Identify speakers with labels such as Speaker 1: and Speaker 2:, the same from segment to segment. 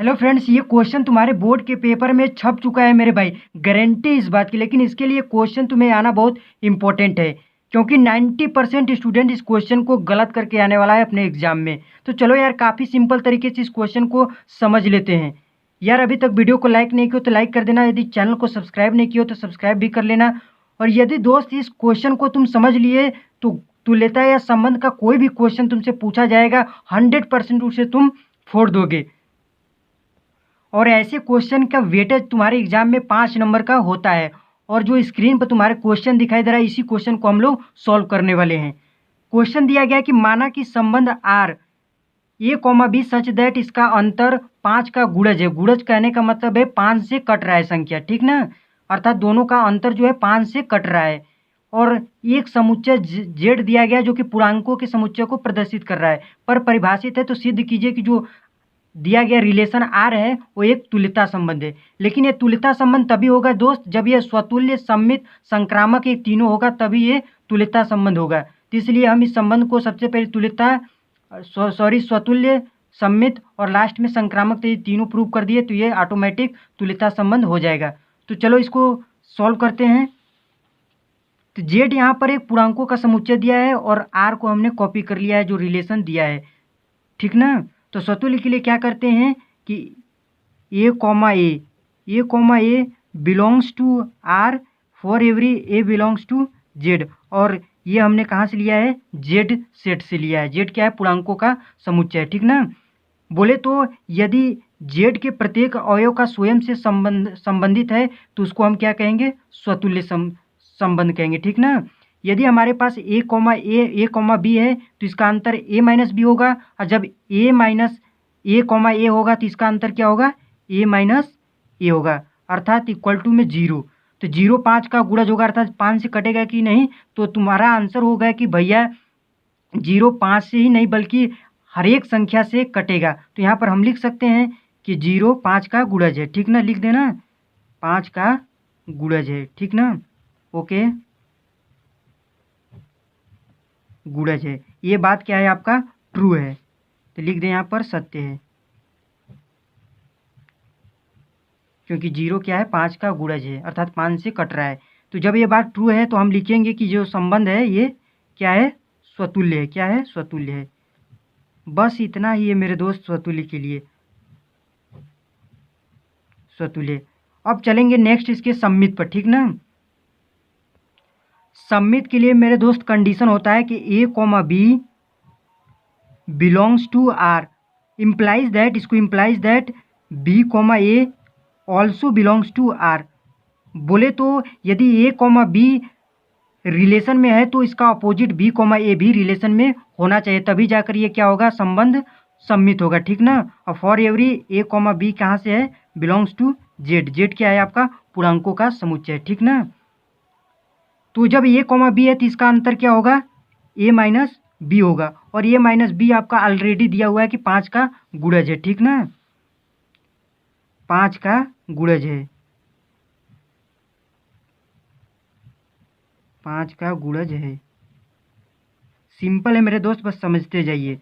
Speaker 1: Hello friends, ये question तुम्हारे board के पेपर में छप चुका है मेरे भाई, गारंटी इस बात की। लेकिन इसके लिए क्वेश्चन तुम्हें आना बहुत इंपॉर्टेंट है, क्योंकि 90% स्टूडेंट इस क्वेश्चन को गलत करके आने वाला है अपने एग्जाम में। तो चलो यार, काफ़ी सिंपल तरीके से इस क्वेश्चन को समझ लेते हैं। यार, अभी तक वीडियो को लाइक नहीं किया तो लाइक कर देना, यदि चैनल को सब्सक्राइब नहीं किया तो सब्सक्राइब भी कर लेना। और यदि दोस्त इस क्वेश्चन को तुम समझ लिए तो तुल्यता या संबंध का कोई भी क्वेश्चन तुमसे पूछा जाएगा, 100% उसे तुम फोड़ दोगे। और ऐसे क्वेश्चन का वेटेज तुम्हारे एग्जाम में 5 नंबर का होता है। और जो स्क्रीन पर तुम्हारे क्वेश्चन दिखाई दे रहा है, इसी क्वेश्चन को हम लोग सॉल्व करने वाले हैं। क्वेश्चन दिया गया कि माना कि संबंध R a comma b such that इसका अंतर 5 का गुणज है। गुणज कहने का मतलब है 5 से कट रहा है संख्या, ठीक ना। अर्थात दोनों का अंतर जो है 5 से कट रहा है। और एक समुच्चय जेड दिया गया जो कि पूर्णांकों के समुच्चय को प्रदर्शित कर रहा है, पर परिभाषित है। तो सिद्ध कीजिए कि जो दिया गया रिलेशन आर है वो एक तुल्यता संबंध है। लेकिन ये तुल्यता संबंध तभी होगा दोस्त जब ये स्वतुल्य, सममित, संक्रामक ये तीनों होगा, तभी ये तुल्यता संबंध होगा। तो इसलिए हम इस संबंध को सबसे पहले तुल्यता स्वतुल्य, सममित और लास्ट में संक्रामक, तो ये तीनों प्रूव कर दिए तो ये ऑटोमेटिक तुल्यता संबंध हो जाएगा। तो चलो इसको सॉल्व करते हैं। तो जेड यहाँ पर एक पूर्णांकों का समुच्चय दिया है और आर को हमने कॉपी कर लिया है जो रिलेशन दिया है, ठीक ना। तो स्वतुल्य के लिए क्या करते हैं कि A comma A belongs to R for every A belongs to Z. और ये हमने कहाँ से लिया है? जेड सेट से लिया है। जेड क्या है? पूर्णांकों का समुच्चय, ठीक ना। बोले तो यदि जेड के प्रत्येक अवयव का स्वयं से संबंधित है तो उसको हम क्या कहेंगे? स्वतुल्य संबंध कहेंगे, ठीक ना। यदि हमारे पास ए कॉमा बी है तो इसका अंतर ए माइनस बी होगा। और जब ए माइनस ए कॉमा ए होगा तो इसका अंतर क्या होगा? ए माइनस ए होगा, अर्थात इक्वल टू में 0। तो 0 5 का गुणज होगा, अर्थात 5 से कटेगा कि नहीं। तो तुम्हारा आंसर होगा कि भैया 0 5 से ही नहीं बल्कि हर एक संख्या से कटेगा। तो यहाँ पर हम लिख सकते हैं कि 0 5 का गुणज है, ठीक ना। लिख देना 5 का गुणज है, ठीक ना। ओके, गुणज है। ये बात क्या है? आपका ट्रू है। तो लिख दें यहाँ पर सत्य है, क्योंकि 0 क्या है? 5 का गुणज है, अर्थात 5 से कट रहा है। तो जब ये बात ट्रू है तो हम लिखेंगे कि जो संबंध है ये क्या है? स्वतुल्य है। क्या है? स्वतुल्य है। बस इतना ही है मेरे दोस्त स्वतुल्य के लिए, स्वतुल्य। अब चलेंगे नेक्स्ट इसके सममित पर, ठीक ना। सममित के लिए मेरे दोस्त कंडीशन होता है कि A comma B belongs to R implies that, इसको implies that B comma A also belongs to R. बोले तो यदि ए कॉमा बी रिलेशन में है तो इसका अपोजिट बी कॉमा ए भी रिलेशन में होना चाहिए, तभी जाकर ये क्या होगा? संबंध सम्मित होगा, ठीक ना। और for every A comma b कहाँ से है? Belongs to Z. जेड क्या है? आपका पूर्णांकों का समुच्चय, ठीक ना। तो जब ए कॉमा बी है तो इसका अंतर क्या होगा? ए माइनस बी होगा। और ए माइनस बी आपका ऑलरेडी दिया हुआ है कि 5 का गुणज है, ठीक ना। 5 का गुणज है, 5 का गुणज है। सिंपल है मेरे दोस्त, बस समझते जाइए।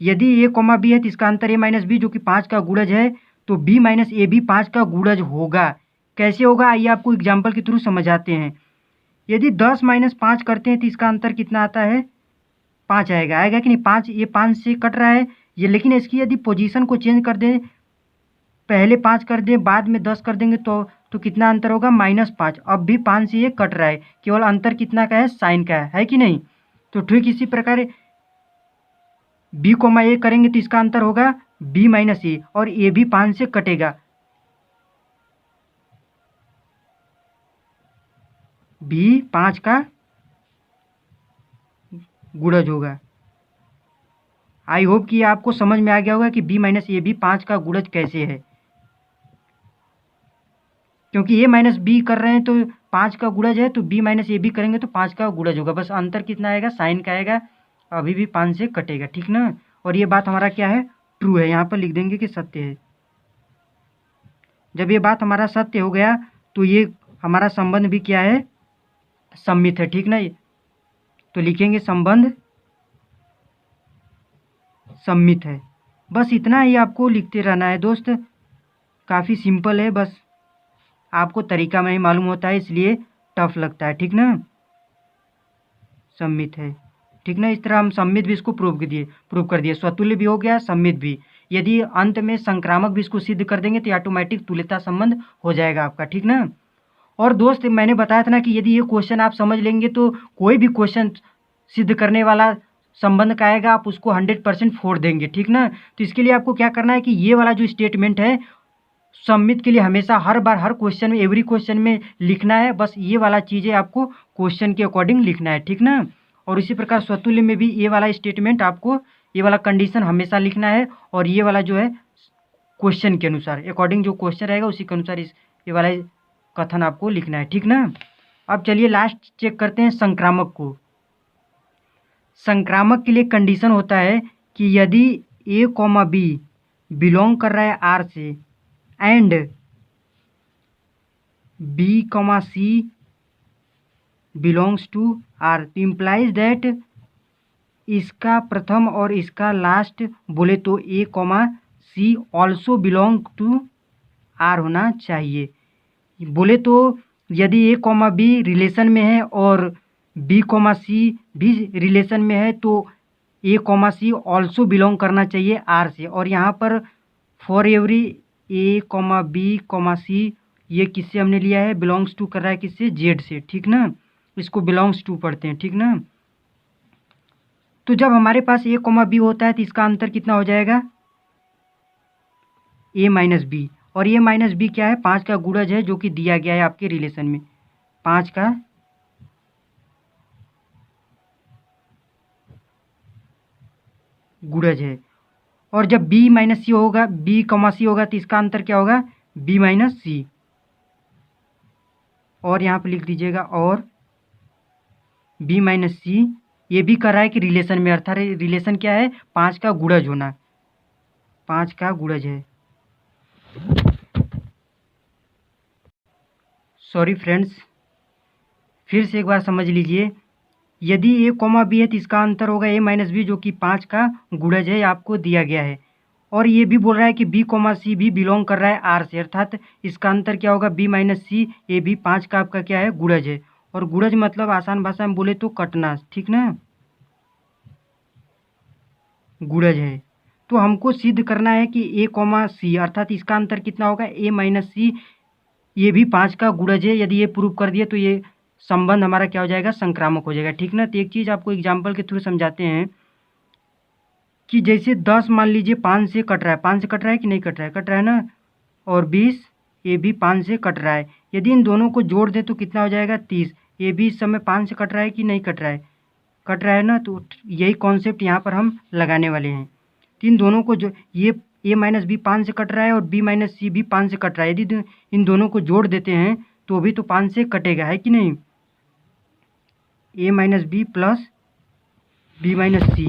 Speaker 1: यदि ए कॉमा बी है तो इसका अंतर ए माइनस बी जो कि 5 का गुणज है, तो बी माइनस ए भी 5 का गुणज होगा। कैसे होगा? आइए आपको एग्जाम्पल के थ्रू समझाते हैं। यदि 10 माइनस 5 करते हैं तो इसका अंतर कितना आता है? 5 आएगा। आएगा कि नहीं? 5, ये 5 से कट रहा है ये। लेकिन इसकी यदि पोजीशन को चेंज कर दें, पहले 5 कर दें बाद में 10 कर देंगे तो कितना अंतर होगा? -5। अब भी 5 से ये कट रहा है, केवल अंतर कितना का है? साइन का है कि नहीं। तो ठीक इसी प्रकार बी कोमा ए करेंगे तो इसका अंतर होगा बी माइनस ए, और ए भी 5 से कटेगा, भी 5 का गुणज होगा। आई होप कि आपको समझ में आ गया होगा कि बी माइनस ए भी 5 का गुणज कैसे है। क्योंकि ए माइनस बी कर रहे हैं तो 5 का गुणज है, तो बी माइनस ए भी करेंगे तो 5 का गुणज होगा। बस अंतर कितना आएगा? साइन का आएगा, अभी भी 5 से कटेगा, ठीक ना। और ये बात हमारा क्या है? ट्रू है। यहाँ पर लिख देंगे कि सत्य है। जब ये बात हमारा सत्य हो गया तो ये हमारा संबंध भी क्या है? सम्मित है, ठीक ना। तो लिखेंगे संबंध सम्मित है। बस इतना ही आपको लिखते रहना है दोस्त। काफ़ी सिंपल है, बस आपको तरीका नहीं मालूम होता है इसलिए टफ लगता है, ठीक ना। सम्मित है, ठीक ना। इस तरह हम सम्मित भी इसको प्रूव कर दिए, स्वतुल्य भी हो गया, सम्मित भी। यदि अंत में संक्रामक भी इसको सिद्ध कर देंगे तो ऑटोमेटिक तुल्यता संबंध हो जाएगा आपका, ठीक ना। और दोस्त मैंने बताया था ना कि यदि ये क्वेश्चन आप समझ लेंगे तो कोई भी क्वेश्चन सिद्ध करने वाला संबंध का आएगा आप उसको 100% फोड़ देंगे, ठीक ना। तो इसके लिए आपको क्या करना है कि ये वाला जो स्टेटमेंट है सम्मित के लिए हमेशा हर बार हर क्वेश्चन में एवरी क्वेश्चन में लिखना है, बस ये वाला चीज़ें आपको क्वेश्चन के अकॉर्डिंग लिखना है, ठीक ना। और इसी प्रकार स्वतुल्य में भी ये वाला स्टेटमेंट आपको ये वाला कंडीशन हमेशा लिखना है, और ये वाला जो है क्वेश्चन के अनुसार अकॉर्डिंग जो क्वेश्चन रहेगा उसी के अनुसार इस ये वाला कथन आपको लिखना है, ठीक ना। अब चलिए लास्ट चेक करते हैं संक्रामक को। संक्रामक के लिए कंडीशन होता है कि यदि ए कॉमा बी बिलोंग कर रहा है आर से and B comma C belongs to R, तो इम्प्लाइज दैट इसका प्रथम और इसका लास्ट बोले तो A comma C also belong to R होना चाहिए। बोले तो यदि ए कॉमा बी रिलेशन में है और बी कॉमा सी भी रिलेशन में है तो A comma C also belong करना चाहिए आर से। और यहाँ पर for every A comma B comma C ये किससे हमने लिया है, बिलोंग्स टू कर रहा है किससे, जेड से, ठीक ना। इसको बिलोंग्स टू पढ़ते हैं, ठीक ना। तो जब हमारे पास ए कॉमा बी होता है तो इसका अंतर कितना हो जाएगा, ए माइनस बी। और ए माइनस बी क्या है, 5 का गुणज है जो कि दिया गया है आपके रिलेशन में, 5 का गुणज है। और जब बी माइनस सी होगा, बी कॉमा सी होगा तो इसका अंतर क्या होगा, बी माइनस सी। और यहाँ पे लिख दीजिएगा और बी माइनस सी ये भी कर रहा है कि रिलेशन में, अर्थात रिलेशन क्या है, 5 का गुणज होना, 5 का गुणज है। सॉरी फ्रेंड्स, फिर से एक बार समझ लीजिए, यदि ए कॉमा बी है तो इसका अंतर होगा ए माइनस बी जो कि 5 का गुणज है, आपको दिया गया है। और ये भी बोल रहा है कि बी कॉमा सी भी बिलोंग कर रहा है आर से, अर्थात इसका अंतर क्या होगा, बी माइनस सी, ये भी 5 का आपका क्या है, गुणज है। और गुणज मतलब आसान भाषा में बोले तो कटना, ठीक ना, गुणज है। तो हमको सिद्ध करना है कि ए कॉमा सी अर्थात इसका अंतर कितना होगा, ए माइनस सी, ये भी 5 का गुणज है। यदि ये प्रूव कर दिए तो ये संबंध हमारा क्या हो जाएगा, संक्रामक हो जाएगा, ठीक ना। तो एक चीज़ आपको एग्जाम्पल के थ्रू समझाते हैं कि जैसे 10 मान लीजिए 5 से कट रहा है, 5 से कट रहा है कि नहीं कट रहा है, कट रहा है ना। और 20 ये भी 5 से कट रहा है। यदि इन दोनों को जोड़ दे तो कितना हो जाएगा, 30। ये भी इस समय 5 से कट रहा है कि नहीं कट रहा है, कट रहा है ना। तो यही कॉन्सेप्ट यहाँ पर हम लगाने वाले हैं। तो इन दोनों को जो ये ए माइनस बी 5 से कट रहा है और बी माइनस सी भी 5 से कट रहा है, यदि इन दोनों को जोड़ देते हैं तो भी तो 5 से कटेगा, है कि नहीं। A minus B plus B minus C,